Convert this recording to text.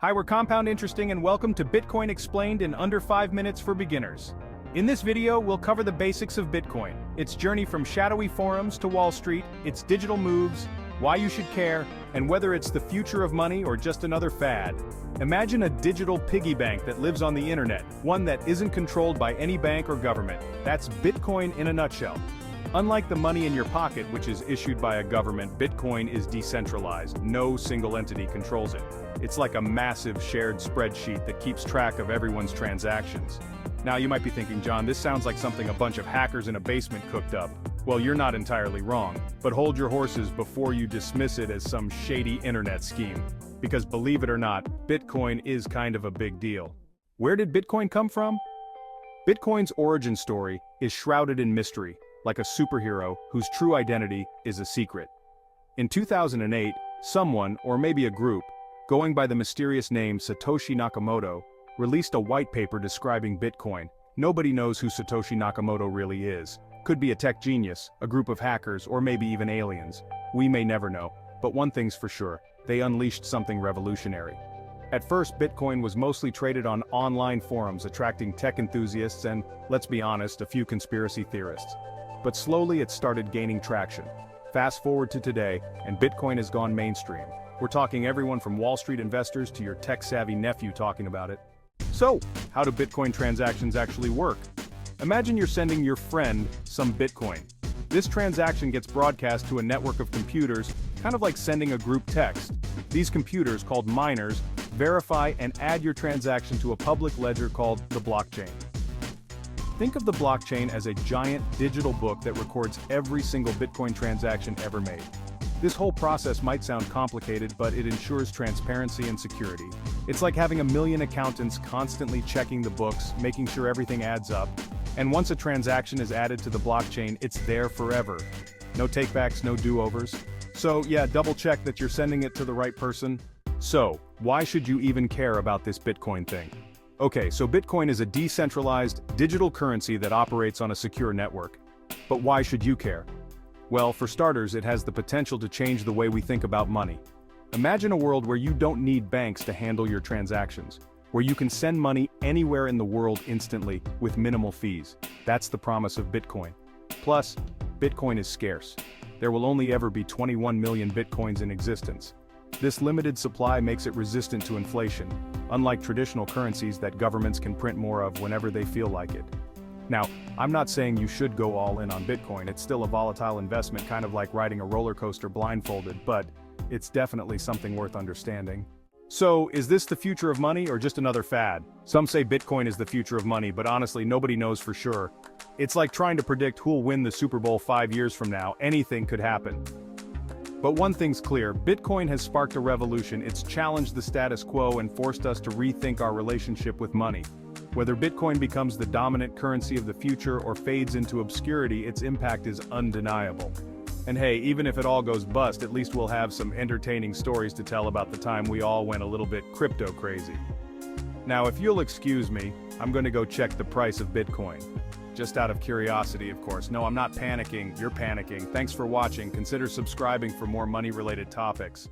Hi, we're Compound Interesting and welcome to Bitcoin Explained in under 5 minutes for beginners. In this video, we'll cover the basics of Bitcoin, its journey from shadowy forums to Wall Street, its digital moves, why you should care, and whether it's the future of money or just another fad. Imagine a digital piggy bank that lives on the internet, one that isn't controlled by any bank or government. That's Bitcoin in a nutshell. Unlike the money in your pocket, which is issued by a government, Bitcoin is decentralized. No single entity controls it. It's like a massive shared spreadsheet that keeps track of everyone's transactions. Now you might be thinking, John, this sounds like something a bunch of hackers in a basement cooked up. Well, you're not entirely wrong, but hold your horses before you dismiss it as some shady internet scheme. Because believe it or not, Bitcoin is kind of a big deal. Where did Bitcoin come from? Bitcoin's origin story is shrouded in mystery, like a superhero whose true identity is a secret. In 2008, someone, or maybe a group, going by the mysterious name Satoshi Nakamoto, released a white paper describing Bitcoin. Nobody knows who Satoshi Nakamoto really is. Could be a tech genius, a group of hackers, or maybe even aliens. We may never know, but one thing's for sure, they unleashed something revolutionary. At first, Bitcoin was mostly traded on online forums, attracting tech enthusiasts and, let's be honest, a few conspiracy theorists. But slowly it started gaining traction. Fast forward to today, and Bitcoin has gone mainstream. We're talking everyone from Wall Street investors to your tech-savvy nephew talking about it. So, how do Bitcoin transactions actually work? Imagine you're sending your friend some Bitcoin. This transaction gets broadcast to a network of computers, kind of like sending a group text. These computers, called miners, verify and add your transaction to a public ledger called the blockchain. Think of the blockchain as a giant digital book that records every single Bitcoin transaction ever made. This whole process might sound complicated, but it ensures transparency and security. It's like having a million accountants constantly checking the books, making sure everything adds up. And once a transaction is added to the blockchain, it's there forever. No takebacks, no do-overs. So yeah, double check that you're sending it to the right person. So, why should you even care about this Bitcoin thing? Okay, so Bitcoin is a decentralized, digital currency that operates on a secure network. But why should you care? Well, for starters, it has the potential to change the way we think about money. Imagine a world where you don't need banks to handle your transactions, where you can send money anywhere in the world instantly with minimal fees. That's the promise of Bitcoin. Plus, Bitcoin is scarce. There will only ever be 21 million Bitcoins in existence. This limited supply makes it resistant to inflation, unlike traditional currencies that governments can print more of whenever they feel like it. Now, I'm not saying you should go all in on Bitcoin. It's still a volatile investment, kind of like riding a roller coaster blindfolded, but it's definitely something worth understanding. So, is this the future of money or just another fad? Some say Bitcoin is the future of money, but honestly, nobody knows for sure. It's like trying to predict who'll win the Super Bowl 5 years from now. Anything could happen. But one thing's clear, Bitcoin has sparked a revolution. It's challenged the status quo and forced us to rethink our relationship with money. Whether Bitcoin becomes the dominant currency of the future or fades into obscurity, its impact is undeniable. And hey, even if it all goes bust, at least we'll have some entertaining stories to tell about the time we all went a little bit crypto crazy. Now, if you'll excuse me, I'm going to go check the price of Bitcoin. Just out of curiosity, of course. No, I'm not panicking, you're panicking. Thanks for watching. Consider subscribing for more money-related topics.